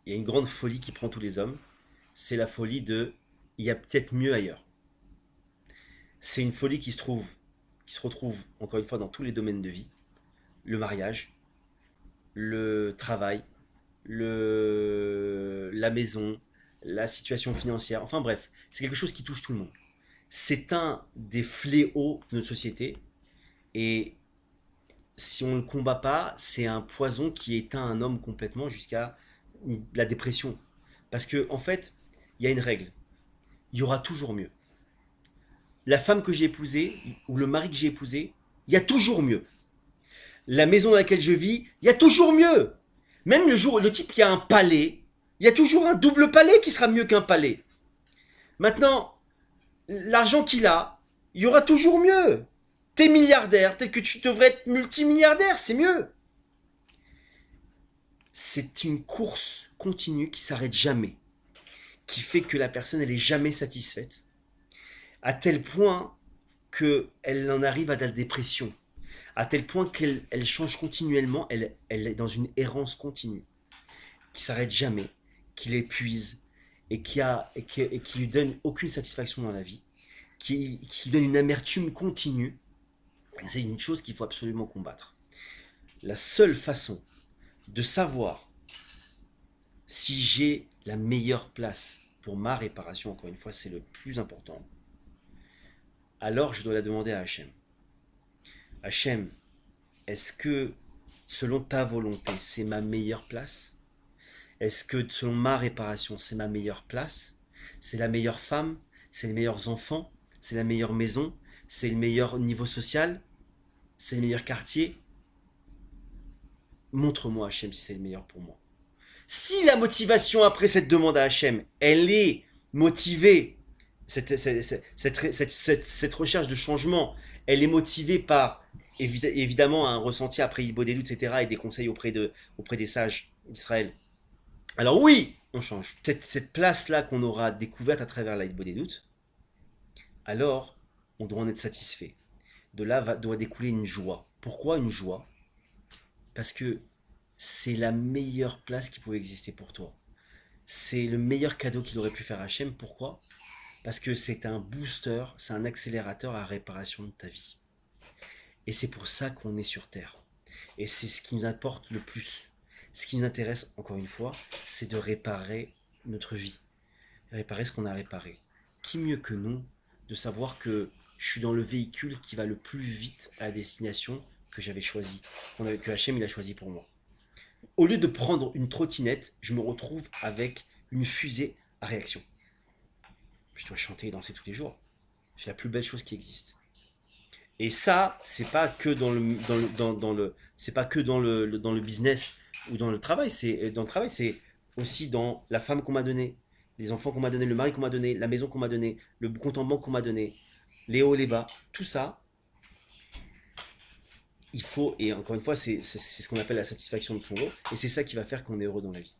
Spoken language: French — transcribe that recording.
il y a une grande folie qui prend tous les hommes. C'est la folie de il y a peut-être mieux ailleurs. C'est une folie qui se retrouve encore une fois dans tous les domaines de vie. Le mariage, le travail, la maison, la situation financière. Enfin bref, c'est quelque chose qui touche tout le monde. C'est un des fléaux de notre société. Et si on ne le combat pas, c'est un poison qui éteint un homme complètement jusqu'à la dépression. Parce que en fait, il y a une règle. Il y aura toujours mieux. La femme que j'ai épousée ou le mari que j'ai épousé, il y a toujours mieux. La maison dans laquelle je vis, il y a toujours mieux. Même le type qui a un palais, il y a toujours un double palais qui sera mieux qu'un palais. Maintenant, l'argent qu'il a, il y aura toujours mieux. T'es milliardaire, peut-être que tu devrais être multimilliardaire, c'est mieux. C'est une course continue qui s'arrête jamais, qui fait que la personne elle est jamais satisfaite, à tel point qu'elle en arrive à de la dépression, à tel point qu'elle change continuellement, elle est dans une errance continue, qui s'arrête jamais, qui l'épuise et qui lui donne aucune satisfaction dans la vie, qui lui donne une amertume continue. C'est une chose qu'il faut absolument combattre. La seule façon de savoir si j'ai la meilleure place pour ma réparation, encore une fois, c'est le plus important, alors je dois la demander à Hachem. Hachem, est-ce que selon ta volonté, c'est ma meilleure place? Est-ce que selon ma réparation, c'est ma meilleure place? C'est la meilleure femme? C'est les meilleurs enfants? C'est la meilleure maison? C'est le meilleur niveau social? C'est le meilleur quartier? Montre-moi, Hachem, si c'est le meilleur pour moi. Si la motivation après cette demande à Hachem, elle est motivée, cette recherche de changement, elle est motivée par évidemment un ressenti après Ibo des doutes, etc., et des conseils auprès des sages d'Israël. Alors oui, on change. Cette place-là qu'on aura découverte à travers l'Aïdbo des doutes, alors on doit en être satisfait. De là doit découler une joie. Pourquoi une joie? Parce que c'est la meilleure place qui pouvait exister pour toi. C'est le meilleur cadeau qu'il aurait pu faire Hachem. Pourquoi? Parce que c'est un booster, c'est un accélérateur à la réparation de ta vie. Et c'est pour ça qu'on est sur Terre. Et c'est ce qui nous importe le plus. Ce qui nous intéresse, encore une fois, c'est de réparer notre vie. Réparer ce qu'on a réparé. Qui mieux que nous de savoir que je suis dans le véhicule qui va le plus vite à la destination que j'avais choisi, que Hachem il a choisi pour moi. Au lieu de prendre une trottinette, je me retrouve avec une fusée à réaction. Je dois chanter et danser tous les jours. C'est la plus belle chose qui existe. Et ça, c'est pas que c'est pas que dans le business ou dans le travail. C'est dans le travail, c'est aussi dans la femme qu'on m'a donnée, les enfants qu'on m'a donné, le mari qu'on m'a donné, la maison qu'on m'a donné, le compte en banque qu'on m'a donné, les hauts, les bas, tout ça, il faut, et encore une fois, c'est ce qu'on appelle la satisfaction de son lot, et c'est ça qui va faire qu'on est heureux dans la vie.